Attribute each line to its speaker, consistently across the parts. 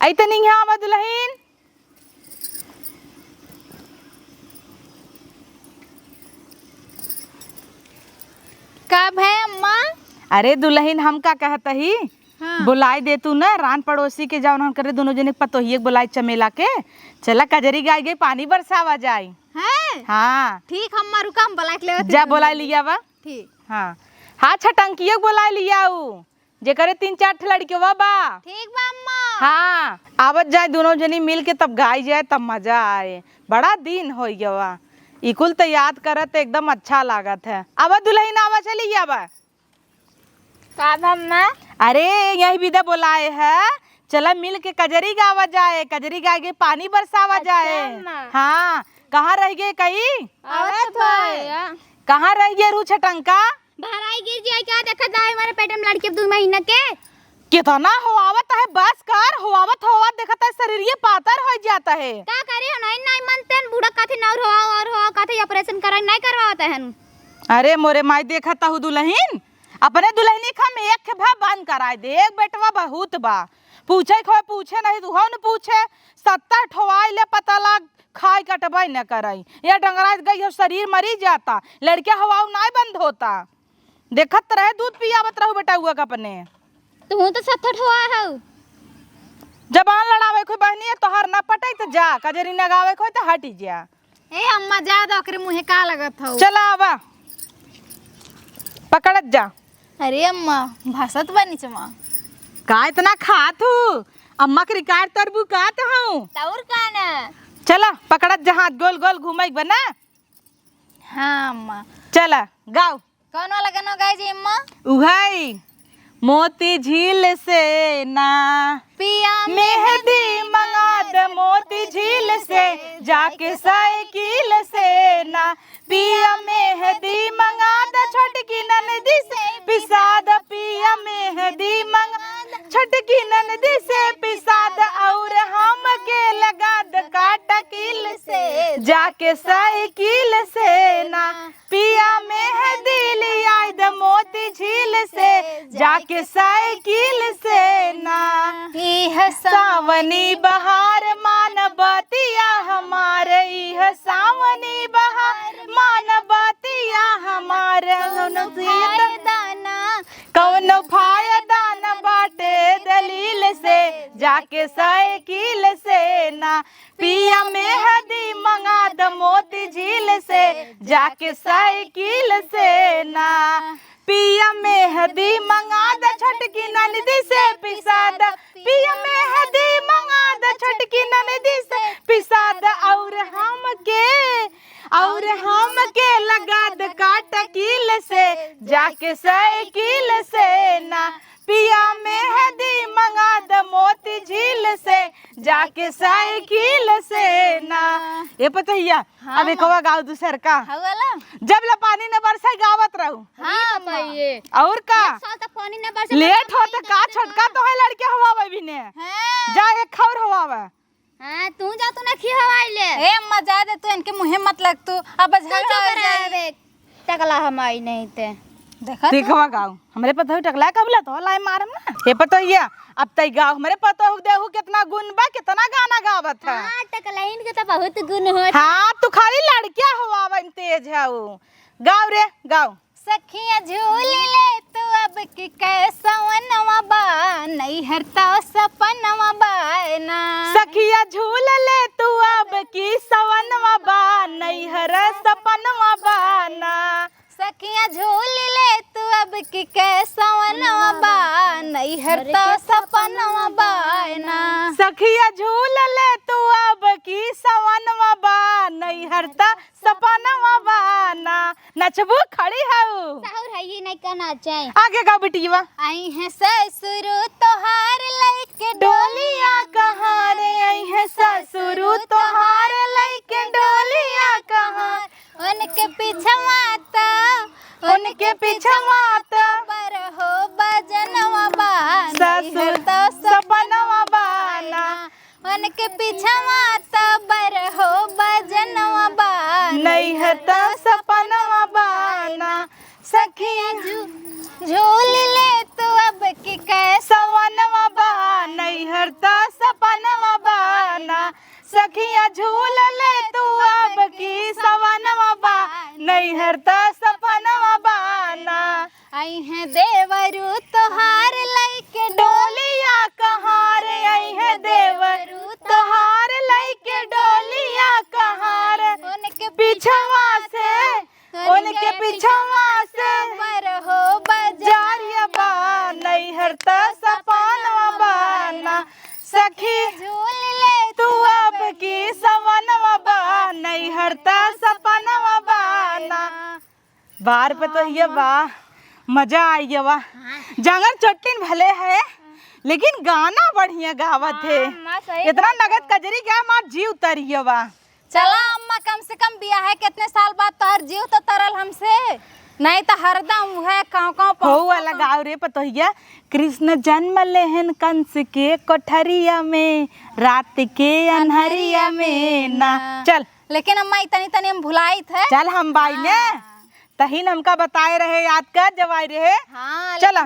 Speaker 1: आई तो नहीं है आवा दुल्हन।
Speaker 2: कब है अम्मा?
Speaker 1: अरे दुल्हन हम का कहता ही
Speaker 2: हाँ।
Speaker 1: बुलाई दे तू ना रान पड़ोसी के जाओ करे दोनों जने पतोहिए बुलाई चमेला के चला कजरी गाय गई पानी बरसावा जाए
Speaker 2: है?
Speaker 1: हाँ
Speaker 2: ठीक अम्मा रुका हम बुला के ले
Speaker 1: जा बुलाई लिया वा।
Speaker 2: ठीक।
Speaker 1: हाँ हाँ छटंकिया बुलाई लिया जे करे 3-4 लड़कियों बा।
Speaker 2: ठीक बा अम्मा।
Speaker 1: हाँ आवत जाए दोनों जनी मिल के तब गाय जाए तब मजा आए। बड़ा दिन हो गया इकुल तो याद करत एकदम अच्छा लागत है। आवा दुल्हन आवा चली आवा।
Speaker 2: का अम्मा?
Speaker 1: अरे यही विदा बुलाए है चला मिल के कजरी गावा जाए कजरी गाय के पानी बरसावा जाए। हाँ कहाँ रह गए कहीं? कहाँ रह गए रू छटंका?
Speaker 2: भराई गिर जाए क्या देखा जाए हमारे पेट में लड़के 2 महीना के
Speaker 1: कितना होवावत है बस कर होवावत होवा देखता है शरीर ये पातर हो जाता है।
Speaker 2: का करे नहीं नहीं मानते बूढ़ा काथे नौर हो काथे ऑपरेशन कराई नहीं करवाता है।
Speaker 1: अरे मोरे माई देखता हूँ दुल्हन अपने दुल्हनी खम एक भा बंद कराए दे एक बेटवा बहुत बा पूछे खो पूछे नहीं तू हो न पूछे 70 ठोवाई ले पता लग खाई कटवाई न कराई या डंगरा गई हो शरीर मरी जाता लड़के हवाऊ नहीं बंद होता देखत रहे दूध पियावत रहो बेटा हुआ अपने
Speaker 2: तू तो 70 ठोआ है
Speaker 1: जबान लड़ावे कोई बहनी है तोहर ना पटे तो जा कजरी नगावे कोई तो हटी जा।
Speaker 2: ए अम्मा जा दो ओकरे मुंहे का लगत हो
Speaker 1: चला आवा पकड़त जा।
Speaker 2: अरे अम्मा भाषत बनी चमा
Speaker 1: का इतना खात हूँ अम्मा के रिकार्ड तरबू कात हूँ
Speaker 2: तौर का ना
Speaker 1: चला पकड़त जा हाथ गोल गोल घूमे बना।
Speaker 2: हाँ अम्मा
Speaker 1: चला गाओ
Speaker 2: कौन वाला गाना गाए जी अम्मा?
Speaker 1: उहाई मोती झील से ना
Speaker 2: पिया
Speaker 1: मेहंदी मंगा द मोती झील से जाके साइकिल से ना पिया मेहंदी मंगा द छोटकी ननदी से पिसा द पिया मेहंदी मंगा छोटकी ननदी से पिसा द और हम के लगा द काटा किल से जाके साइकिल से ना पिया मेहंदी लिया द मोती झील से जाके साइकिल से ना
Speaker 2: यह
Speaker 1: सावनी बहार मान बतिया हमारे यह सावनी बहार मान बतिया हमारे
Speaker 2: दाना
Speaker 1: कौन फायदा न बाटे दलील से जाके साइकिल से ना पिया मेहंदी मंगा द मोती झील से जाके साइकिल से ना पिया मेहंदी मंगा द छोटकी ननदी से पिसा द पिया मेहंदी मंगा द छोटकी ननदी से पिसा द और हम के लगा द काटा किल से जाके साइकिल से ना पिया मेहंदी मंगा द मोती झील से जाके साइकिल से ना। ये पता हिया
Speaker 2: हाँ,
Speaker 1: अब एक गाँव दूसर का
Speaker 2: हवाला
Speaker 1: जब ला पानी न बरसाई गावत रहू।
Speaker 2: हाँ भैये
Speaker 1: और का
Speaker 2: साल तक पानी न बरसे
Speaker 1: लेट हो तो का छोटका तो है लड़के हवावे भी ने
Speaker 2: हां
Speaker 1: जा एक खबर हवावे।
Speaker 2: हां तू जा तू न खी हवाई ले
Speaker 3: ए अम्मा जा दे तू इनके मुंह मत लग तू अब झगड़ा हो जाए
Speaker 2: टकला हमारी नहीं ते
Speaker 3: देखा
Speaker 1: देखवा गाँव हमरे पता हो टकला कबला तो लाई मारम ना ये पता हिया अब तई गाँव हमरे पता हो देहू कितना गुण बा कितना गाना गावत है।
Speaker 2: हां टकलाइन के तो बहुत गुण हो।
Speaker 1: हाँ तू खाली लड़किया हवावन तेज है वो गाँव रे गाँव
Speaker 3: सखिया झूल ले तू अब की कैसवनवा बा नहीं हरता सपनवा बाना
Speaker 1: सखिया झूल ले तू अब की सवनवा बा नहीं हर सपनवा बाना
Speaker 3: सखिया झूल ले तू अब की कैसवनवा बा नहीं हरता सपनवा बाना
Speaker 1: सखिया झूल ले तू अब की सवनवा बा नहीं हरता सपनवा बाना नचबू खड़ी हऊ
Speaker 2: साहुर है ये नहीं कहना चाहिए
Speaker 1: आगे का बिटिया
Speaker 3: आई है ससुर तोहार लइके
Speaker 1: डोलिया कहाँ रे आई है ससुरु तोहार लइके डोलिया कहाँ
Speaker 3: उनके पिछवाता
Speaker 1: उनके पिछवाता
Speaker 3: पर हो बजनवा बा
Speaker 1: ससुर सपनवा बाना
Speaker 3: उनके पिछवाता बर हो बजनवा बा
Speaker 1: नहीं हता सपनवा बाना सखिया
Speaker 3: झूल ले तू अब की कैसा
Speaker 1: सवनवा बा नहीं हरता सपन बार पे तो ये वाह मजा आई है वाह। जंगल चट्टीन भले है लेकिन गाना बढ़िया गावत है। इतना नगद कजरी क्या मार जी उतरी है वाह।
Speaker 3: चला अम्मा कम से कम बिया है कितने साल बाद तोहर जीव तो तरल हमसे, नहीं तो हरदम है काव
Speaker 1: हो वाला गाँव रे पतोहिया। कृष्ण जन्म लेहन कंस के कोठरिया में रात के अनहरिया में ना। चल
Speaker 3: लेकिन अम्मा इतनी तनी हम भुलाई थे।
Speaker 1: चल हम बाई ने तहीन हमका बताए रहे याद कर जब आए रहे।
Speaker 3: हाँ
Speaker 1: चला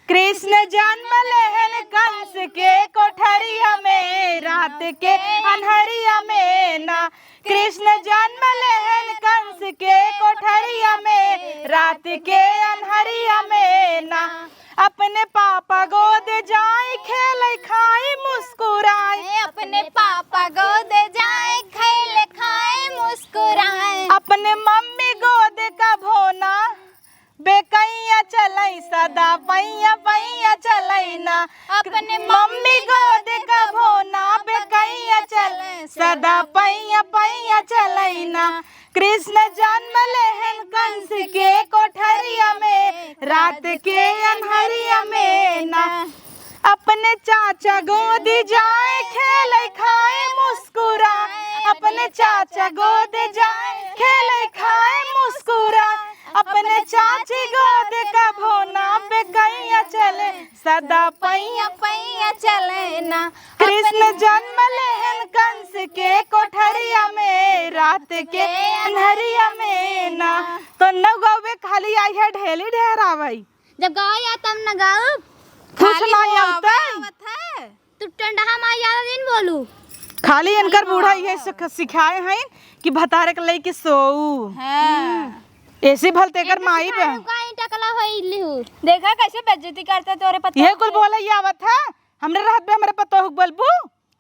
Speaker 1: कृष्ण जन्म लेहन कंस के कोठरिया में रात के अनहरिया में ना। कृष्ण जन्म लेहन कंस के कोठरिया में रात के अनहरिया में ना। अपने पापा गोद जाए खेल खाए मुस्कुराए,
Speaker 3: अपने पापा गोद जाए खेल खाए मुस्कुराए।
Speaker 1: अपने मम्मी गोद का भोना बेकैया चलई सदा पैया पैया चलई ना।
Speaker 3: अपने
Speaker 1: मम्मी गोद का भोना बेकैया चलई सदा पैया पैया चलई ना। कृष्ण जन्म लेहन कंस के कोठरिया में रात के अनहरिया में ना। अपने चाचा गोद जाए खेल खाए मुस्कुराए, अपने चाचा गोद जाए खेल खाए मुस्कुराए। अपने चाची गोद का भोना पे कैया चले सदा पैया पैया चले ना। कृष्ण जन्म लेहन कंस के कोठरिया में रात के अनहरिया में ना। तो न गावे खाली आई है ढेली ढेरा भाई।
Speaker 2: जब गाओ या तब न गाओ
Speaker 1: कुछ नहीं आता
Speaker 2: तू टंडा मार ज्यादा दिन बोलू।
Speaker 1: खाली इनकर बूढ़ा ये सिखाए हैं कि भतारे के लई के सोऊ ऐसे भलते कर माई पे
Speaker 2: टकला होइली हूं।
Speaker 3: देखा कैसे बेइज्जती करते तोरे पता।
Speaker 1: ये कुल बोला ये आवत है हमरे रात में हमरे पतो हुक बोलबू।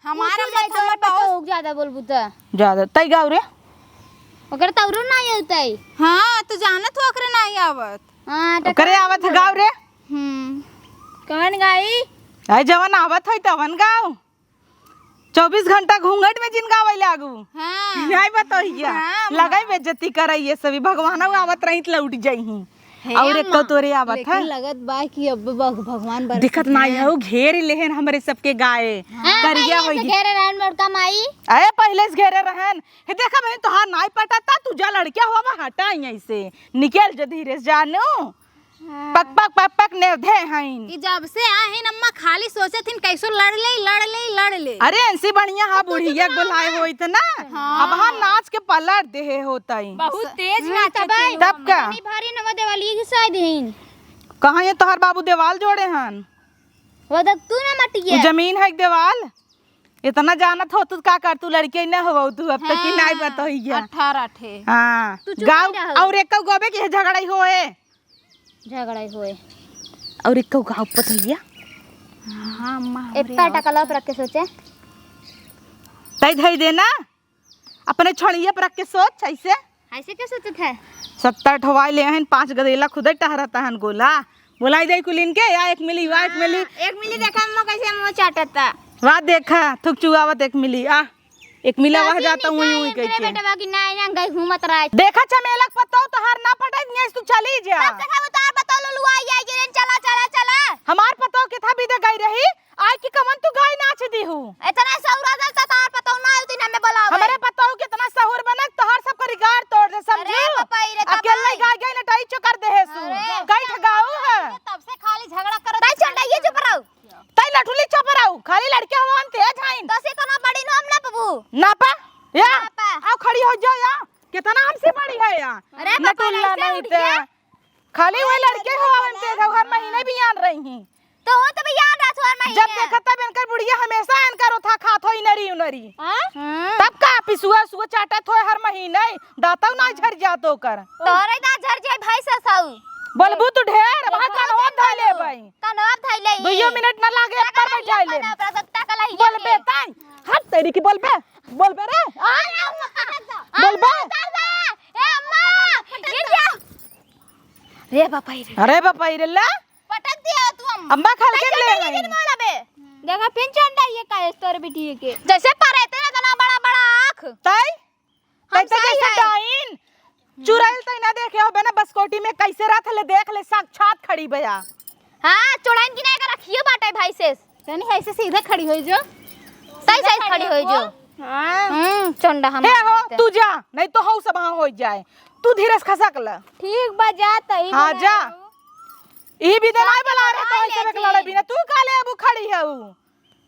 Speaker 3: हमारा मत हमर
Speaker 2: बहुत ज्यादा बोलबू त
Speaker 1: ज्यादा तई गाव रे
Speaker 2: ओकर तौरो नहीं होतई।
Speaker 3: हां तू जानत हो ओकरे नहीं आवत।
Speaker 2: हां
Speaker 1: करे आवत है गाव रे।
Speaker 2: कौन गाई
Speaker 1: आई जवन आवत है तवन गाव 24 घंटा घूंघट में जिन गावे लागू।
Speaker 3: हां
Speaker 1: नहीं बताइया लगाई बेइज्जती करई ये सभी भगवान आवत रही त लौट जाई और एक को तोरे आवत है
Speaker 3: लगत बा कि अब भगवान बर
Speaker 1: दिखत नहीं है घेर लेहन हमरे सबके गाए करिया होई।
Speaker 2: घेरे रहन मोड़का माई
Speaker 1: अरे पहले से घेरे रहन हे देखा मैं तोहार नाई पटाता तू जा लड़किया हुआ हटा यहीं से निकल जा धीरे से जानू। पक पक पक पक ने धे हईन
Speaker 3: कि जब से आहिन अम्मा खाली सोचत हिन कैसो लड़ ले।
Speaker 1: अरे ऐसी बढ़िया हा बुढ़िया बुलाए होई त ना। अब हा नाच के पलट देहे होतई
Speaker 3: बहुत तेज नाचत
Speaker 1: तब का
Speaker 2: भारी नवा देवाली की शायद हिन
Speaker 1: कहां ये तोहर बाबू देवाल जोड़े हन।
Speaker 2: वो देख तू ना मटिया
Speaker 1: जमीन है देवाल इतना जानत हो तू का कर तू लड़के न हो तू अब तक की नहीं बतइया
Speaker 3: 18 ठे।
Speaker 1: हां गांव और एक गोबे के झगड़ाई होए
Speaker 2: झगड़ाई होए
Speaker 1: और एक गांव पतइया।
Speaker 3: हां अम्मा
Speaker 2: इतना टकला पर रख के सोचे
Speaker 1: तई धई देना अपने छड़िए पर रख के सोच ऐसे
Speaker 2: ऐसे क्या सोचत है।
Speaker 1: 70 ठवाई ले हन 5 गदेला खुदे टहरता हन गोला बोलाई दे कुलिन के या 1 मिली वा 1 मिली
Speaker 2: देखा मो कैसे मुंह चाटता
Speaker 1: वा देखा थुक चुगावत 1 मिली आ 1 मिला वह जाता हूं यूं ही कह के
Speaker 2: बेटा बाकी ना ना गई घूमत रहा
Speaker 1: देखा चमेलक पतो तोहार ना पटाई नहीं तू चली जा।
Speaker 2: बता लो लुआ आई चला चला चला
Speaker 1: हमार पतो के था भी दे गई रही आई की कमन तू गाय नाच दी हूं
Speaker 2: इतना सौरा दल तार पता ना उती ना में बोला
Speaker 1: हमारे पतो कितना सहूर बनक तोहार सब का रिगार्ड तोड़ दे समझू। अकेले गाय गाय न टाई चो कर दे है सु गाय ठगाऊ है
Speaker 3: तब से खाली झगड़ा करत।
Speaker 2: ताई चंडा ये चुप रहो
Speaker 1: तई लठुली चप रहो खाली लड़के हवन तेज हईन
Speaker 2: तो से तो ना बड़ी नो हम ना पबू
Speaker 1: ना पा या
Speaker 2: नापा।
Speaker 1: आओ खड़ी हो जाओ या कितना हमसे बड़ी है या
Speaker 2: अरे पापा
Speaker 1: नटुल्ला
Speaker 2: ऐसे
Speaker 1: नहीं
Speaker 2: उठ
Speaker 1: ते
Speaker 2: गया।
Speaker 1: खाली वही लड़के हवन तेज हर महीने भी आन रही हैं
Speaker 2: तो वो तो याद आ छोर में
Speaker 1: जब देखता बनकर बुढ़िया हमेशा इनकर उठा खात होई नरी उनरी
Speaker 2: हां
Speaker 1: तब का पिसुआ सुआ चाटत होय हर महीने दाता ना झर जात ओकर
Speaker 2: तोरे दा झर जाय भाई ससाऊ
Speaker 1: बोलबू तू ढेर वहां कनवा धइले भाई
Speaker 2: कनवा धइले
Speaker 1: 2 मिनट ना लागे पर बैठा ले
Speaker 2: प्रसक्ता कला ही
Speaker 1: बोलबे ताई हट तेरी की बोलबे बोलबे रे आ बोलबे
Speaker 2: ए अम्मा गिर जा रे बापा रे
Speaker 1: अरे बापा रे
Speaker 2: पटक दिया तू
Speaker 1: अम्मा खाल के ले गई
Speaker 2: मोला बे देखा पिन चंडा ये का स्टोर बेटी के जैसे पर रहते ना इतना बड़ा बड़ा आंख
Speaker 1: ताई तई तो जैसे डाइन चुराइल तई ना देखे हो बना बस
Speaker 3: जा।
Speaker 2: हां चोड़ाइन की नहीं का रखियो बाटे भाई से
Speaker 3: तनी ऐसे सीधे खड़ी होई जो,
Speaker 2: सही सही खड़ी होई जो।
Speaker 3: हां
Speaker 2: चंडा हम
Speaker 1: हे हो तू जा, नहीं तो हऊ सब हो जाए। तू धीरे से खसक ल।
Speaker 3: ठीक बा जा तई।
Speaker 1: हां जा, ई भी दे नहीं बला रहे तो ऐसे में लड़े बिना। तू काले अब खड़ी है ऊ।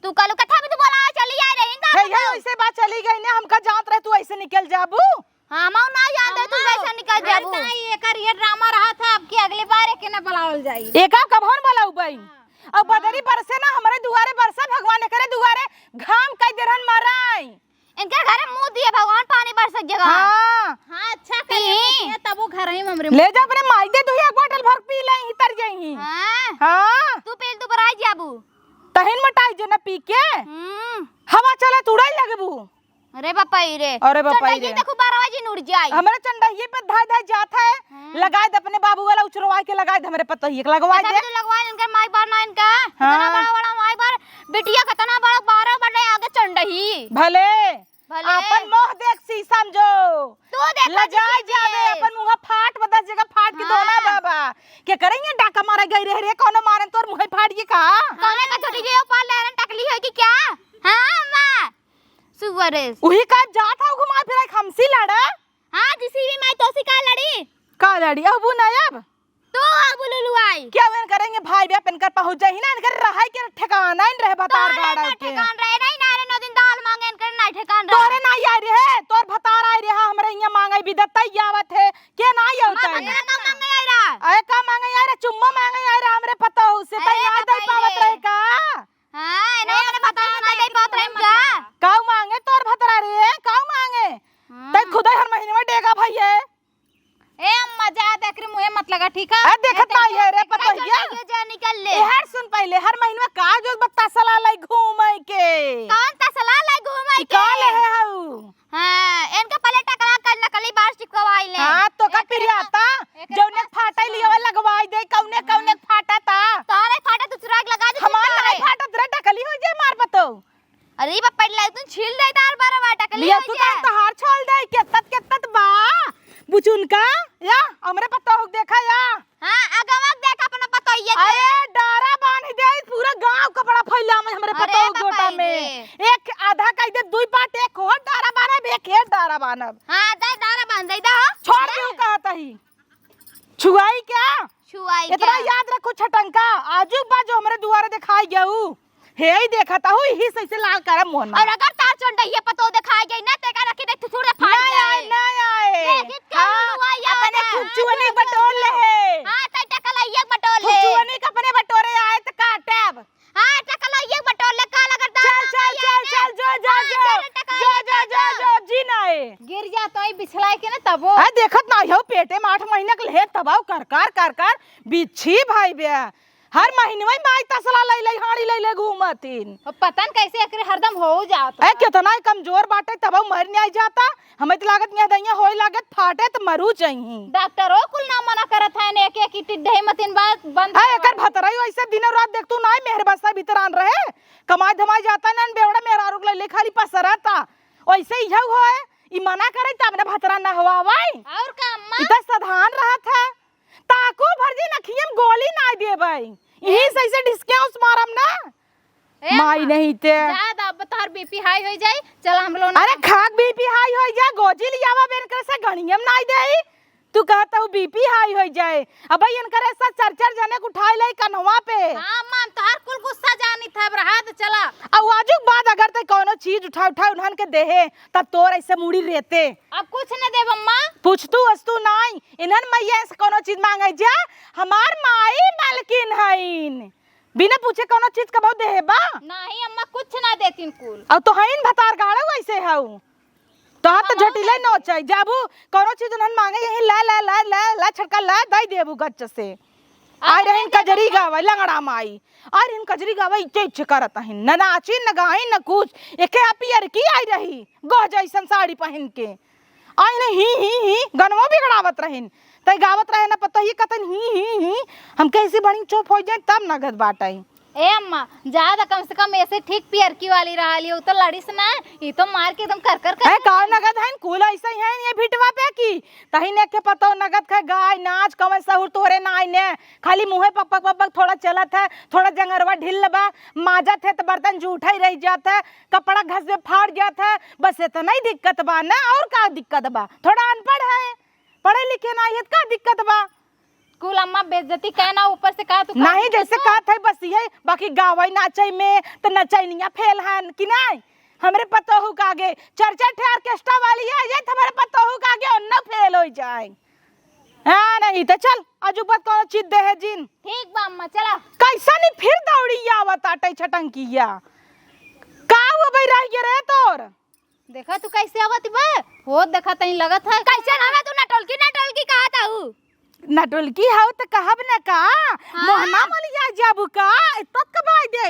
Speaker 2: तू कल कथा में तू बोला चली आ रही ना।
Speaker 1: हे ऐसे बात चली गई ने, हमका जानत रहे तू ऐसे निकल जाबू।
Speaker 2: हां मां ना जान दे तू वैसे निकल जाबू।
Speaker 3: नहीं एकर ये ड्रामा रहा था, अब की अगली बार के ना बुलावल जाई।
Speaker 1: एका कभन बोलाऊ बई। अब बदरी बरसे ना हमारे दुआरे बरसा, भगवान करे दुआरे घाम कई देरन माराई।
Speaker 2: इनके घर मुंह दिए भगवान पानी बरस जगह।
Speaker 1: हां
Speaker 3: हां अच्छा करे तब वो घर ही हमरे
Speaker 1: ले जा अपने माई दे दुहिया बोतल भर पी लई तर जाई।
Speaker 2: हां
Speaker 1: हां
Speaker 2: तू पील तू बराई जाबू।
Speaker 1: तहिन मटाई जो न पी के हवा चले तुड़ाई लगबू।
Speaker 2: अरे बापाई रे,
Speaker 1: अरे बापाई रे,
Speaker 2: देखो 12 बजे उड़ जाई।
Speaker 1: हमारे चंडाई पे धाय धाय जात है। लगाए दे अपने बाबू वाला उचरवा के, लगाए दे हमरे पतो ही लगवाए दे।
Speaker 2: तू लगवा इनकर माई बार ना इनका इतना बड़ा बड़ा माई बार बिटिया कितना बड़ा 12 बड़े आगे चंडही
Speaker 1: भले
Speaker 2: भले
Speaker 1: अपन मोह देख सी समझो।
Speaker 2: तू देख
Speaker 1: लजाए जावे अपन मुंह फाट बदा जगह फाट के दोना बाबा के करेंगे। डाका मारे गई रे रे कोनो मारन तोर मुंह फाड़िए का
Speaker 2: कौने का छोटी जे ऊपर लेरन टकली है कि क्या। हां मां सुवरेस
Speaker 1: वही का जात है घुमा फिरा खमसी लड़ा।
Speaker 2: हां जिसी भी मैं तोसी का लड़ी
Speaker 1: का लड़ी अब नायब
Speaker 2: तू अब लुलुआई
Speaker 1: क्या वन करेंगे भाई बे पेन कर पहुंच जाई ना। इनकर रहाई के ठिकाना नहीं रहे बतार गाड़ा के
Speaker 2: ठिकान रहे नहीं ना रे 9 दिन दाल मांगे इनकर नहीं ठिकान रहे।
Speaker 1: तोरे नहीं आई रे, तोर भतार आई रे। हमरे यहां मांगे भी दत्तई आवत है के नहीं होता है।
Speaker 2: मां का मांगे आई रहा
Speaker 1: अरे का मांगे आई रे, चुम्मा मांगे आई रे। हमरे पता हो से तई नहीं दई पावत रहे का।
Speaker 2: हां नहीं मैंने बता नहीं दे पावत रहे का।
Speaker 1: काऊ मांगे तोर भतरा रे, काऊ मांगे तई खुदा हर महीने में देगा भैया।
Speaker 3: ए मजा देख रे मुंह मत लगा ठीक है।
Speaker 1: आ देखत नहीं है रे पता है
Speaker 2: ये जा निकल ले।
Speaker 1: हर सुन पहले हर महीने में का जो बत्ता सला लाई घूमई के।
Speaker 2: कौन ता सलाह लाई घूमई के
Speaker 1: काले है हाउ।
Speaker 2: हां इनका पहले टकरा कर नकली बार चिपकवाई ले।
Speaker 1: हां तो का फिर आता जौने फाटाई लियो लगवाई दे। कौने कौने फाटा ता
Speaker 2: तारे फाटा तू सुराग लगा दे।
Speaker 1: हमार नहीं फाटा तेरा टकली हो जाए मार पतो।
Speaker 2: अरे बा पहले तू छील दे तार 12 बार टकली
Speaker 1: लिया
Speaker 2: हो
Speaker 1: तू
Speaker 2: जाए।
Speaker 1: तो हार छोड़ दे केतत बा बुचुन का या हमरे पत्ता हो देखा या।
Speaker 2: हां अगवक देख अपना पतो ये
Speaker 1: अरे डारा बांध दे पूरा गांव का बड़ा फैला में हमरे पत्ता हो गोटा में। एक आधा कह दे दुई पाट एक हो डारा बानब एक है डारा बानब।
Speaker 2: हां दे डारा बांध दे दा
Speaker 1: छोड़ दे कहता ही छुआई क्या
Speaker 2: छुआई
Speaker 1: इतना याद रखो छटंका आजू बाजू हमरे दुआरे दिखाई गऊ हे ही देखता हूं ही सही लाल करम मोहन।
Speaker 2: और अगर तार चोंडा ये पतो दिखाई गई ना तेका रखी दे थुथुरे फाड़ जाए।
Speaker 1: नहीं आए
Speaker 2: हां
Speaker 1: अपने खुचुनी बटोर ले है।
Speaker 2: हां त टकला ये बटोर ले
Speaker 1: खुचुनी का अपने बटोरे आए त काटब।
Speaker 2: हां टकला ये बटोर ले का लगर
Speaker 1: चल चल चल चल जो जी नाए
Speaker 3: गिर जा तो बिछलाई के ना तबो।
Speaker 1: आ देखत ना हो पेटे में 8 महीना के ले तबाव कर बिच्छी भाई बे। हर महीने में माई तसला लई हाड़ी लई घूमतीन।
Speaker 3: पतन कैसे एकरे हरदम हो जात
Speaker 1: ए कितना ही कमजोर बाटे तब मर नहीं जाता। हमें तो लागत यहाँ दैया होई लागत फाटे तो मरू चाहिए।
Speaker 3: डॉक्टरो कुल ना मना करत है ने एक टिड्ढे मतिन बात बंद।
Speaker 1: आ एकर भतराई ऐसे दिन रात देख तू ना मेहर बसा भीतर आन रहे कमाई धमाई जाता ना बेवड़ा मेरा रुक ले खाली पसरता वैसे ही हो है। ई मना करे त हमने भतरा ना हुआ भाई
Speaker 3: और का अम्मा
Speaker 1: इतना साधारण रहत है ताको भरजी नखियम गोली ना दे भाई यही सही से डिस्के उस मारम ना माई नहीं ते
Speaker 3: ज्यादा बतार बीपी हाई हो जाए। चल हम लोग
Speaker 1: अरे खाक बीपी हाई हो जाए गोजी लियावा बेन करे से गणियम ना दे। तू कहता हूँ बीपी हाई हो जाए अब भाई इनकर ऐसा चरचर जने को उठाई ले कन्हवा पे।
Speaker 3: हां मां तार कुल गुस्सा जानी था रहा तो चला।
Speaker 1: अब आजुक बाद अगर ते कोनो चीज उठा उन्हन के देहे तब तोर ऐसे मुड़ी रहते।
Speaker 3: अब कुछ न देव अम्मा
Speaker 1: पूछ तू वस्तु नहीं इन्हन मैया से कोनो चीज मांगे जा हमार माई मालकिन हईन बिना पूछे कोनो चीज कबो देहे बा
Speaker 3: नहीं अम्मा कुछ ना देतीन कुल।
Speaker 1: अब तो हईन भतार गाड़ो वैसे हऊ तो हाथ तो झटिले नो चाहिए जाबू कोनो चीज उन्हन मांगे यही ला छटका ला दई देबू गच्च से। आई रहन कजरी गावा लंगड़ा माई और इन कजरी गावा इच्चे करत हन न नाची न गाई न कुछ एके पियर की आई रही गो जैसन साड़ी पहन के आई नहीं ही गनवो बिगड़ावत रहन तई गावत रहे ना पता ही कतन ही हम कैसे बड़ी चुप हो जाए तब नगद बाटाई।
Speaker 3: ए अम्मा ज्यादा कम से कम ऐसे ठीक पियरकी वाली रहा लियो तो लड़ीस ना ये तो मार के एकदम कर कर
Speaker 1: ए कौन नगद है कुल ऐसे ही है ये भिटवा पे की तही ने के पतो नगद खा गाय नाच कवन सहूर तोरे नाई ने खाली मुंहे पपक पपक थोड़ा चलत है थोड़ा जंगरवा ढिल बा माजत है तो बर्तन जूठा ही रह जाता है कपड़ा घस में फाड़ जाता है बस इतना ही दिक्कत बा ना और का दिक्कत बा थोड़ा अनपढ़ है पढ़े लिखे ना है का दिक्कत बा
Speaker 3: कुल अम्मा बेइज्जती कहना ऊपर से का तू
Speaker 1: नहीं जैसे का था बस ये बाकी गावई नाचई में तो नचैनिया फेल हन कि नहीं हमरे पतोहू का आगे चर्चा ठे ऑर्केस्ट्रा वाली है ये हमारे पतोहू का आगे न फेल हो जाए हां नहीं तो चल अजुबत को चीज दे है जिन
Speaker 3: ठीक बा अम्मा चला
Speaker 1: कैसा नहीं फिर दौड़ी आवत आटे छटंकिया का वो भाई रह गए रे तोर
Speaker 3: देखा तू कैसे आवत बा हो देखा तई लगत है
Speaker 2: कैसे ना तू नटोलकी कहा था हूँ
Speaker 1: नटुलकी हाउ त कहब न का मोहना मलिया जाबू का इतना कबाई दे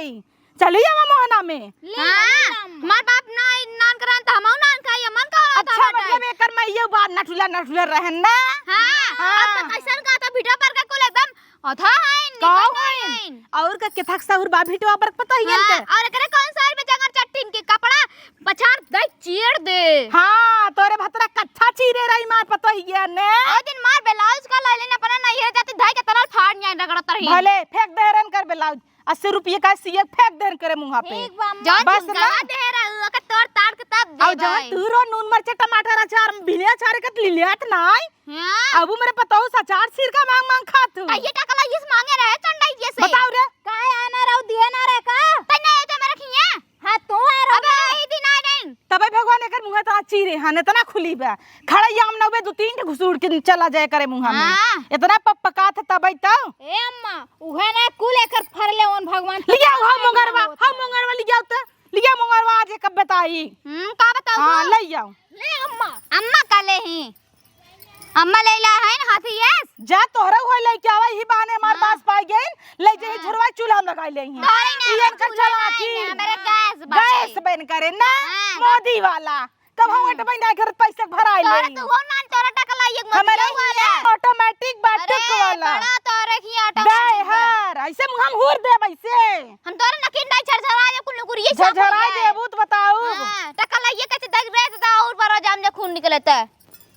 Speaker 1: चलिए मोहना में
Speaker 2: हमार बाप ना नान करन त हमहु नान खाई मन का
Speaker 1: अच्छा मतलब एकर में ये बात नटुला रहन ना
Speaker 2: हां अब त कैसन का त वीडियो पर का कुल एकदम अथा है
Speaker 1: निकल और का केथक सहुर बा भिटवा पर पता ही है
Speaker 2: और एकरे कौन साल में जंगर चट्टीन के कपड़ा पछाड़ दे चीर दे
Speaker 1: हां तोरे भतरा कच्छा चीरे रही मार पता ही है ने
Speaker 2: ओ दिन मार ब्लाउज का ले लेना पना नहीं है जाती धाई के तनल फाड़ न्याय रगड़त रही
Speaker 1: भले फेंक देरन कर ब्लाउज 80 रुपये का सीए फेंक देन करे मुंह पे
Speaker 2: ठीक बा बस ना दे रहा का तोड़ ताड़ के तब दे
Speaker 1: और जब तू रो नून मिर्च टमाटर अचार बिना अचार के लिलियात नाई
Speaker 2: हां
Speaker 1: अब मेरे पताऊ सचार सिर का मांग मांग खा तू
Speaker 2: ये टकला इस मांगे रहे चंडाई जैसे
Speaker 1: बताओ रे
Speaker 3: काहे आना रहो दिए ना रे का
Speaker 2: तने जो मैं रखिए
Speaker 3: हां तू है रे
Speaker 2: अबे ई दिन आ नहीं
Speaker 1: तबे भगवान एकर मुंह ता चीरे हन इतना खुली बा खड़ा याम नवे दो तीन घुसूड़ के चला जाए करे मुंह में इतना पपका था तबे तो
Speaker 3: ए अम्मा उहे ना कुल एकर फरले ओन भगवान
Speaker 1: लिया हम मंगरवा लिया तो लिया मंगरवा आज कब बताई
Speaker 2: का बताओ
Speaker 1: हां ले आओ
Speaker 3: ले अम्मा
Speaker 2: अम्मा का ले ही अम्मा ले ला है ना हाथी यस
Speaker 1: जा तोहरा होय ले के आवे ही बहाने हमार पास पाई गई ले जे झुरवा चूल्हा में लगाई ले ही इयन का चला की
Speaker 2: मेरे
Speaker 1: गैस बन करे ना मोदी वाला तब हम अट बन कर पैसा भराई ले
Speaker 2: तू हो ना तोरा टकला एक
Speaker 1: हमारे ऑटोमेटिक बैटक वाला
Speaker 2: बड़ा तोरे की ऑटो
Speaker 1: दे हर ऐसे हम हुर दे वैसे
Speaker 2: हम तोरे नकिन नहीं झरझरा जे कुल कुरिए
Speaker 1: झरझरा दे भूत बताओ
Speaker 2: टकला ये कैसे दग रहे थे और बड़ा जाम ने खून निकलता है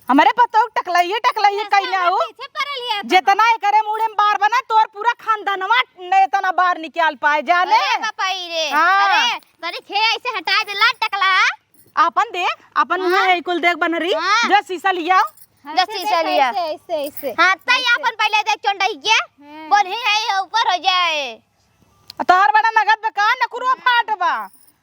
Speaker 1: हमारे पतो टकलाइए कहीं ना हो
Speaker 3: पीछे परल है
Speaker 1: जितना करे मुड़े में बार बना तोर पूरा खानदानवा ने इतना बार निकाल पाए जाने
Speaker 2: अरे पापाई रे
Speaker 1: हाँ।
Speaker 2: अरे तनी खे ऐसे हटा दे ला टकला
Speaker 1: अपन देख अपन मुंह है कुल देख बन रही
Speaker 2: हाँ।
Speaker 1: जो शीशा लिया
Speaker 2: दस शीशा लिया
Speaker 3: ऐसे ऐसे
Speaker 2: हां तई अपन पहले देख चंडाई के बोल ही है ऊपर हो जाए
Speaker 1: तोहर बड़ा नगद बका नकुरो फाटबा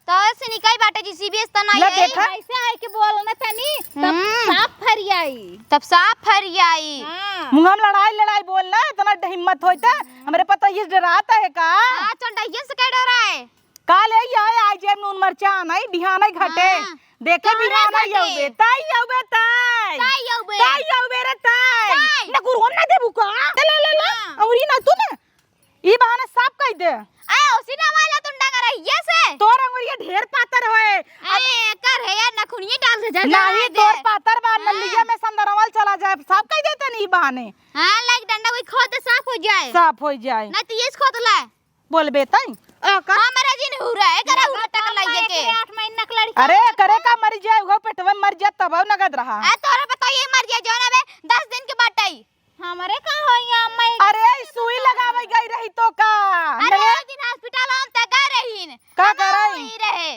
Speaker 2: तो से निकाई बाटे जी सीबीएस त नहीं
Speaker 1: ले
Speaker 2: है
Speaker 1: देखा।
Speaker 3: ऐसे है कि बोलना तनी तब साफ फरियाई
Speaker 2: तब साफ फरियाई
Speaker 3: हां
Speaker 1: मुंह में लड़ाई बोलना इतना हिम्मत होता हमरे पता ये डराता है का
Speaker 2: हां चंडाई से कह डरा है
Speaker 1: काल आए आज जे नून मरचा नहीं बिहान घटे
Speaker 2: हाँ।
Speaker 1: देखे बिहान
Speaker 2: घटे।
Speaker 1: आउबे ताई
Speaker 2: ताई
Speaker 1: आउबे रे ताई
Speaker 2: ताई।
Speaker 1: नकुरो ना देबू का ले औरी ना तू ना ई बहाना साफ कह दे
Speaker 2: आ ओसिना वाला तुंडा कर ये से
Speaker 1: तोर अंगुरिया ढेर पातर होए
Speaker 2: अरे कर है यार नखुनिए डाल से झड़
Speaker 1: नहीं तोर पातर बा नलिया में संदरवल चला जाए साफ कह देते नहीं बहाने
Speaker 2: हां लाइक डंडा कोई खोद साफ हो जाए
Speaker 1: साफ हो जाए
Speaker 2: ना तो ये खोद ला
Speaker 1: बोलबे तई
Speaker 2: हमारा जिन हो रहा है करा उड़ा टक लाइए के
Speaker 3: 8 महीना का लड़की
Speaker 1: अरे करे का मर जाए वो पेटवा मर जाए तब नगद रहा
Speaker 2: आ तोरा बताइए मर गया जो ना बे 10 दिन के बाद आई
Speaker 3: हमारे का हो या अम्मा
Speaker 1: अरे सुई लगावे गई रही तो का
Speaker 2: अरे एक दिन हॉस्पिटल हम तक गए रहीन
Speaker 1: का करई
Speaker 2: नहीं रहे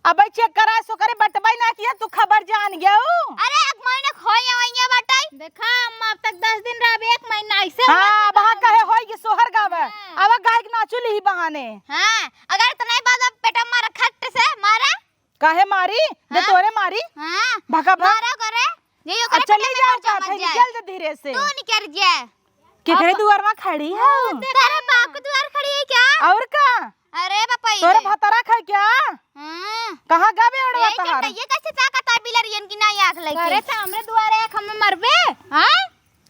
Speaker 1: अब चेक करा सो करे बटवाई ना किया तू खबर जान गया
Speaker 2: अरे एक महीने खोया वइया बाटाई
Speaker 3: देखा अम्मा अब तक 10 दिन रह 1 महीना ऐसे
Speaker 1: हां वहां कहे होई कि सोहर गावे अब गायक नाचुल ही बहाने
Speaker 2: हां अगर तो नहीं बात पेटा मारा खट से मारा
Speaker 1: काहे मारी दे तोरे मारी
Speaker 2: हां
Speaker 1: भगा भगा
Speaker 2: मारा करे ये यो करे
Speaker 1: चले जाओ का थे निकल जा धीरे से
Speaker 2: तू निकल जा
Speaker 1: के घरे दुआर में खड़ी है
Speaker 2: तेरे बाप के द्वार खड़ी है क्या
Speaker 1: और का
Speaker 2: अरे बापा
Speaker 1: तोरे भतरा खा क्या
Speaker 2: हां
Speaker 1: कहां गावे ओड़वा तहार
Speaker 2: ये कैसे ताकत है बिलरियन की ना आंख लगी
Speaker 3: अरे तो हमरे दुआरे एक हम मरबे हां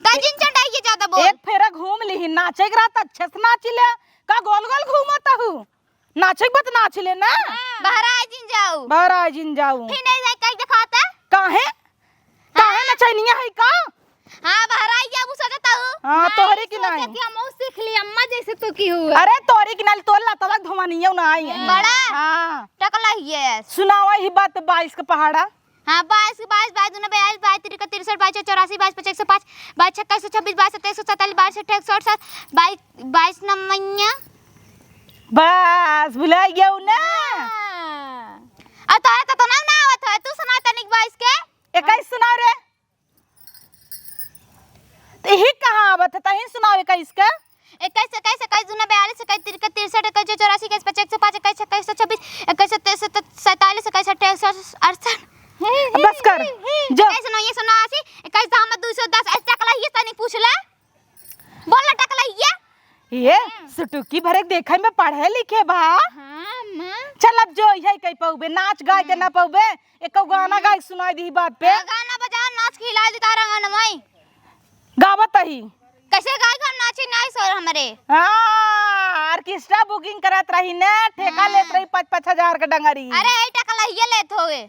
Speaker 2: तजिन चढ़ाई ज्यादा बोल
Speaker 1: एक फेरा घूम ली नाचे के रात अच्छे से नाच ले का गोल गोल घूमता हूं नाचे बत नाच ले ना
Speaker 2: बहरा जिन जाओ
Speaker 1: बहरा जिन जाऊं
Speaker 2: फिर नहीं जाए कहीं दिखाता
Speaker 1: काहे काहे नचनिया है का
Speaker 2: हां बहराइया वो सोचता हूं
Speaker 1: हां तोहरी की नहीं
Speaker 3: कि हम सीख ली अम्मा जैसे तू की हुआ।
Speaker 1: अरे तोहरी की नहीं तोला तलक धोवानियो ना आई है
Speaker 2: बड़ा
Speaker 1: हां
Speaker 2: टकला ही है।
Speaker 1: सुनावा ही बात 22 का पहाड़ा।
Speaker 2: हाँ 22 22 22 22 23 23 64 84 22 25 105 22 26 22 27 47 22 68 22 22 नमैया
Speaker 1: बस भुला गया ना।
Speaker 2: आ तोरा तो ना आवत है तू सुना तनिक 22 के
Speaker 1: 21 सुना रे ते ही कहां आवत है तही सुनाओ 21 का
Speaker 2: 21 21 21 दूना 42 21 23 63 84 21 25 105 21 26 21 27 47 21 28 68
Speaker 1: बस कर जो
Speaker 2: कैसे सुनो ये सुना आसी 21 दाम 210 ऐसे टकला ही तनी पूछ ले बोल ना टकला ही
Speaker 1: ये सुटुकी भरे देखे में पढ़े लिखे बा।
Speaker 3: हां मां
Speaker 1: चल अब जो यही कह पाऊबे नाच गाय के ना पाऊबे एक गाना गाय सुनाई दी बात पे
Speaker 2: गाना बजा नाच खिला दी तारा गाना मई
Speaker 1: गावत ही
Speaker 2: कैसे गाय हम नाची नहीं सर हमरे
Speaker 1: हां ऑर्केस्ट्रा बुकिंग करत रही ने ठेका लेत रही 5-5 हजार का डंगरी।
Speaker 2: अरे ए टकला ही लेत होवे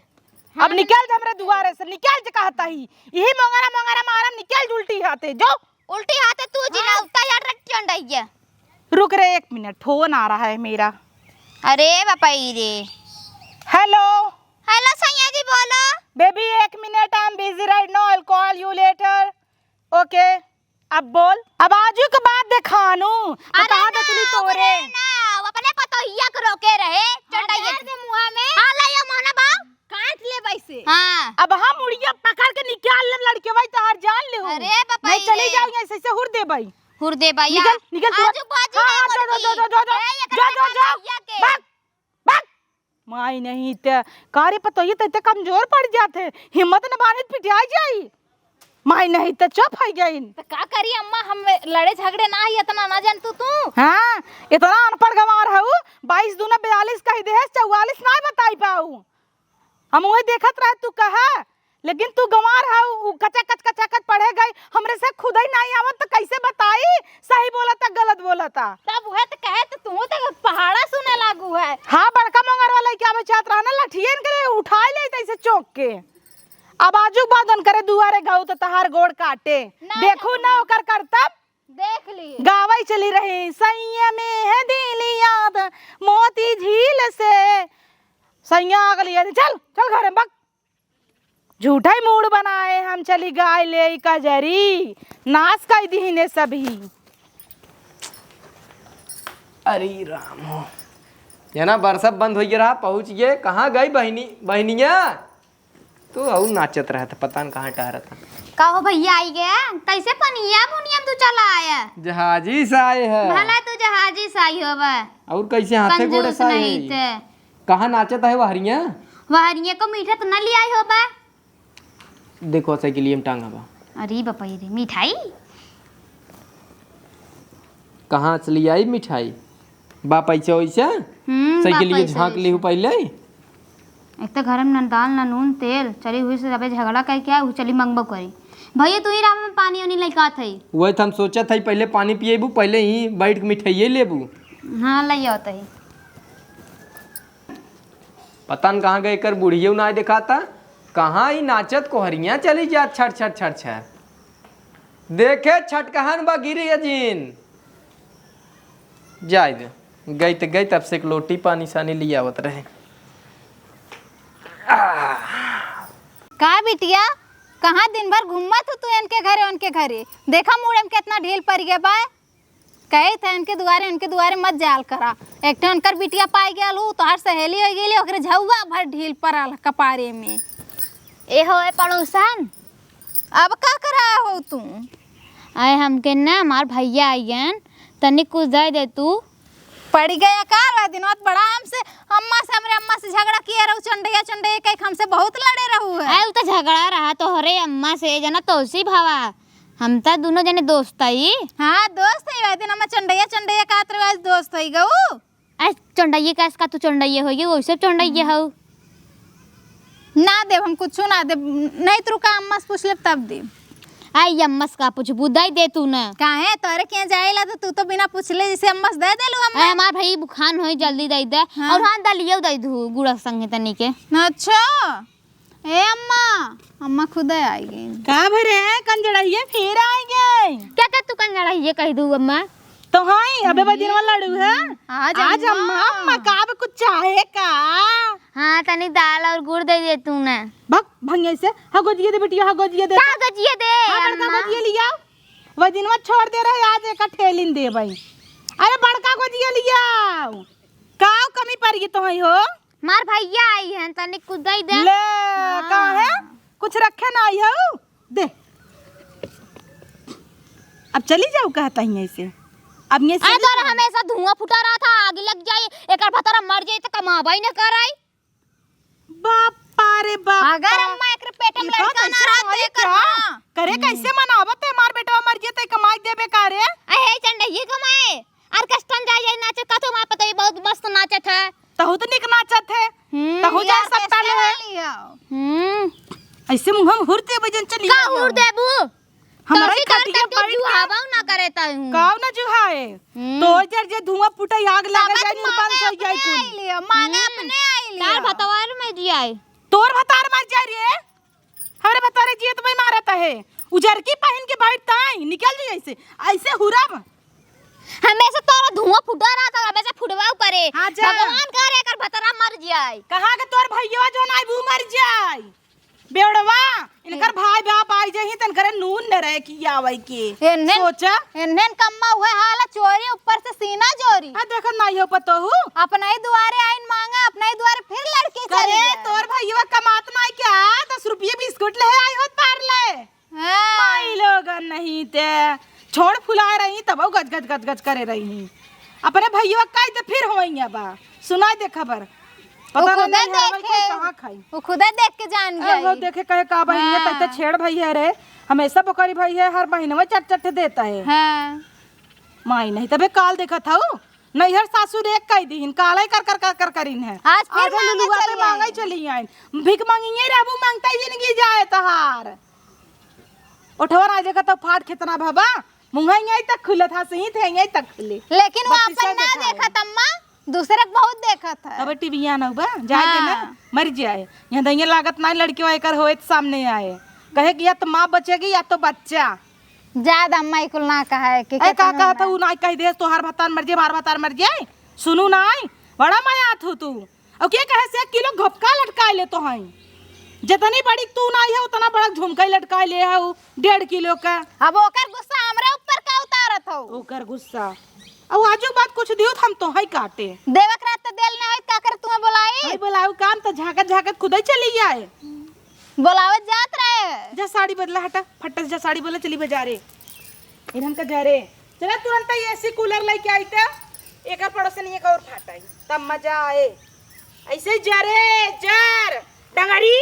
Speaker 1: अब निकल जा हमरे दुआरे से निकल जा कहता ही यही मंगरा मंगरा मारा निकल उल्टी हाथे जो
Speaker 2: उल्टी हाथ है तू जिना उतना यार रट्टन रही है।
Speaker 1: रुक रे 1 मिनट फोन आ रहा है मेरा।
Speaker 2: अरे बापाई रे
Speaker 1: हेलो
Speaker 2: हेलो सैया जी बोलो
Speaker 1: baby 1 minute I am busy right now I will call you later okay. अब बोल अब आजू के बाद देखानू कहां दे तुली तोरे
Speaker 2: ना अपने पतोहिया को रोके रहे चंडाइए
Speaker 3: दे मुंह में
Speaker 2: हां लायो मोना बाऊ
Speaker 3: काट ले वैसे।
Speaker 2: हां
Speaker 1: अब हम उड़िया पकड़ के निकाल ले लड़के भाई तोहार जान ले
Speaker 2: अरे बापाई
Speaker 1: मैं चली जाऊं ऐसे ऐसे हुर दे भाई
Speaker 2: हुरदे भैया
Speaker 1: निकल निकल तू
Speaker 2: आजू बाजू
Speaker 1: हां जो भाग भाग माई नहीं ते कार्य पतोहिया ते कमजोर पड़ जाते हिम्मत न बानित पिटाई जाई माई नहीं ते चुप हो गई
Speaker 3: तो का करी अम्मा हम लड़े झगड़े ना ही इतना ना जान तू
Speaker 1: हां इतना अनपढ़ गवार हूं 22 दूना 42 कह दे 44 ना बताई पाऊ हम वही देखत रहे तू कहा लेकिन तू गंवार है कचकच पढ़े गई हमरे से खुद ही नहीं आवत तो कैसे बताई सही बोलता गलत बोलता
Speaker 3: तब वह तो कहे तो तू तो पहाड़ा सुने लागू है।
Speaker 1: हाँ बड़का मंगर वाला क्या बचात रहा ना लठियन के उठा ले तैसे चौक के अब आजू बादन करे दुआरे गाऊ तो तहार गोड़ काटे देखू ना ओकर करतब
Speaker 3: देख लिए
Speaker 1: गावई चली रही सैया में है दिल याद मोती झील से सैया अगली चल चल घरे बक झूठा ही मूड बनाए हम चली गाय ले कजरी नाश कर दी ने सभी।
Speaker 4: अरे राम हो ये ना बरसा बंद हो गया पहुंच गए कहाँ गई बहनिया तो और नाचत रहा था पता न कहाँ टहरा था
Speaker 2: का हो भैया आई गया कैसे पनिया बुनिया तू चला आया
Speaker 4: जहाजी से आए है
Speaker 2: भला तू जहाजी से आई होबा
Speaker 4: और कैसे हाथे गोड़े से आए
Speaker 2: नहीं थे
Speaker 4: कहाँ नाचत है वहरिया
Speaker 2: वहरिया को मीठा तो न ले आई होबा
Speaker 4: देखो साइकिलियम टांगा बा
Speaker 2: अरे बापा रे मिठाई
Speaker 4: कहाँ से ले आई मिठाई बाप ऐसे वैसे साइकिलिया झाँक ली पहले
Speaker 2: एक तो घर में न दाल न नून तेल चली हुई से सबे झगड़ा कर क्या चली मंगबो करी भैया तू ही राम में पानी उनी लइका थई
Speaker 4: वही तो हम सोचा था पहले पानी पिएबू पहले ही बैठ के मिठाइये लेबू
Speaker 2: हाँ लइया तई
Speaker 4: पता न कहाँ गए कर बुढ़िया ना दिखाता कहाँ ही नाचत कोहरियाँ चली जा छट छट छट छट देखे छटकहन बा गिरी अजीन जाए दे गई तो गई तब से एक लोटी पानी सानी लिया आवत रहे
Speaker 3: का बिटिया कहाँ दिन भर घूमा तू इनके घरे उनके घरे देखा मुड़े में कितना ढील पड़ गया बा कहे थे उनके दुआरे मत जाल करा एक ठन उनकर बिटिया पाई गया लू तो हर सहेली हो गई ओकरे झौवा भर ढील पड़ल कपारे में
Speaker 2: ए हो ए पड़ोसन
Speaker 3: अब का करा हो तू
Speaker 2: आए हमके ना हमार भैया आइयन तनिक कुछ दे दे तू
Speaker 3: पड़ गया कार दिन बड़ा हमसे हमरे अम्मा से झगड़ा किए रहू चंडैया कह हमसे बहुत लड़े रहू है
Speaker 2: आए तो झगड़ा रहा तो हरे अम्मा से जना तोसी भावा हम तो दोनों जने दोस्त आई
Speaker 3: हाँ दोस्त है वह दिन हम चंडैया कहत रहे आज दोस्त है गऊ
Speaker 2: आज चंडैया का तू चंडैया होगी वैसे चंडैया हो
Speaker 3: ना दे हम कुछ ना दे नहीं तो रुका अम्मा से पूछ ले तब दे
Speaker 2: आई अम्मा से का पूछ बुदाई दे तू ना
Speaker 3: काहे तोरे के जाएला तो तू तो बिना पूछले जैसे अम्मा से दे देलू
Speaker 2: अरे हमार भाई बुखान होई जल्दी दे दे
Speaker 3: हाँ।
Speaker 2: और हां दलियो दे दू गुड़ा संगे तनी के
Speaker 3: अच्छा ए अम्मा, अम्मा खुद आई गई।
Speaker 1: का भरे हैं कंजड़िए फिर आ गए।
Speaker 2: क्या क्या तू कंजड़ा ये कह दू अम्मा?
Speaker 1: तो हाई अबे बदिनवा लड़ू है आज अम्मा। अम्मा का अब कुछ चाहे का?
Speaker 2: हाँ तनी दाल और गुड़ दे दे तू ना।
Speaker 1: भग भंगे से हा गोजिए दे बेटिया, हा गोजिए दे।
Speaker 2: का गजिए दे
Speaker 1: हाँ बड़का
Speaker 2: अम्मा?
Speaker 1: गोजिए लिया, वदिनवा छोड़ दे रहे आज एक ठेलिन दे भाई। अरे बड़का गोजिए लिया का कमी पड़ गई तो ही हो।
Speaker 2: मार भैया आई है तनी कुछ दे दे।
Speaker 1: ले का है कुछ रखे ना आई हो दे। अब चली जाओ कहता ही ऐसे। अब ये
Speaker 2: आ तो हमेशा धुआं फुटा रहा था, आग लग जाए एक भतरा मर जाए तो कमाबाई न कराई।
Speaker 1: बापा रे बाप,
Speaker 3: अगर अम्मा एक पेट में लड़का ना रहा तो एक
Speaker 1: करे कैसे मनावत है? मार बेटा मर जेते कमाई देबे का रे।
Speaker 2: अहे चंडा ये कमाए ऑर्केस्ट्रा जाए नाचे का तो वहां पता है बहुत मस्त नाचत है।
Speaker 1: तहु तो निक नाचत है तहु जा सकता ले। ऐसे मुंह हम हुरते बजन चली
Speaker 2: का हुर देबू
Speaker 1: हमारा
Speaker 2: तो
Speaker 1: खटिया
Speaker 2: तू जुहावा ना करता हूं
Speaker 1: काव ना जुहाए तो जर जे धुआं फुटाई आग लगे जाए निर्बंध हो जाए कुल
Speaker 3: लिया मांगे अपने आई लिया।
Speaker 2: तार भतवार में जी आए
Speaker 1: तोर भतार मर जाए रे। हमारे भतारे जिए तो भाई मारता है उजर की पहन के बैठता है निकल जाए ऐसे ऐसे हुरब।
Speaker 2: हमेशा तोरा धुआं फुटा रहा था हमेशा फुटवाओ करे।
Speaker 1: हाँ जा।
Speaker 2: भगवान करे कर भतरा मर जाए।
Speaker 1: कहां के तोर भैया जो नाई बू मर जाए बेवड़वा इनकर भाई बाप आई जही तन करे नून न रहे की आवे के सोचा
Speaker 3: इन्हें कम्मा हुए हाल चोरी ऊपर से सीना चोरी।
Speaker 1: आ देख नहीं हो पतो हूं
Speaker 3: अपना ही दुआरे आइन मांगा अपना ही दुआरे फिर लड़की
Speaker 1: करे
Speaker 3: चली गई।
Speaker 1: तोर भैया कमात नहीं क्या 10 रुपये बिस्कुट ले आई होत पार ले
Speaker 3: हाँ।
Speaker 1: माई लोगन नहीं ते छोड़ फुला रही तब गज गज गज गज करे रही अपने भैया का तो फिर होइया बा सुनाई दे खबर पता
Speaker 3: वो
Speaker 1: नहीं
Speaker 3: खुदे
Speaker 1: है
Speaker 3: देखे
Speaker 1: कहां खाई
Speaker 3: वो खुदे देख के जान
Speaker 1: वो
Speaker 3: गई।
Speaker 1: देखे कहे का भाई ये तक तो छेड़ भाई है रे हमेशा बकरी भाई है हर महीने में चट चट देता है।
Speaker 3: हाँ।
Speaker 1: माई नहीं तबे काल देखा था नहीं हर सासुर एक कह दीन काले कर कर कर कर करिन है
Speaker 3: आज फिर मांगे
Speaker 1: लुलुआ
Speaker 3: चली
Speaker 1: पे मांगे चली आई भीख मांगिए रहबू मांगता ही जिंदगी जाए तहार उठवा ना देखा तो फाट कितना बाबा मुंगा यहीं तक खुले था सही थे यहीं तक खुले
Speaker 3: लेकिन वो
Speaker 1: बत्तीसा
Speaker 3: अपन ना
Speaker 1: देखा है।
Speaker 3: देखा तम्मा दूसरे को बहुत देखा था।
Speaker 1: अब टीवी आना बा जाए के ना
Speaker 3: हाँ।
Speaker 1: मर जाए यहाँ दइया लागत ना लड़की वाई कर होए तो सामने आए कहे कि या तो माँ बचेगी या तो बच्चा।
Speaker 3: ज्यादा अम्मा कुल ना कहा है कि
Speaker 1: ए का कहा था उ ना कह दे तो हर भतार मर जाए मार भतार मर जाए सुनू ना बड़ा माया थू तू और के कहे से 1 किलो घपका लटका ले तो हई जितनी बड़ी तू ना है उतना बड़ा झुमका लटका ले है 1.5 किलो का।
Speaker 3: अब ओकर गुस्सा हमरे ऊपर का उतारत हो।
Speaker 1: ओकर गुस्सा अब आजू बात कुछ दियो हम तो हई काटे
Speaker 3: देवक रात तो देल ना है का कर तुम्हें बुलाई
Speaker 1: हई बुलाऊ काम तो झाकत झाकत खुद ही चली जाए
Speaker 3: बुलावत जात रहे।
Speaker 1: जा साड़ी बदला हटा फट जा साड़ी बोले चली बाजारे इधन का जा रे चला तुरंत ही एसी कूलर लेके आई था एक और पड़ोसन एक और फाटाई तब मजा आए ऐसे जा रे जर डंगरी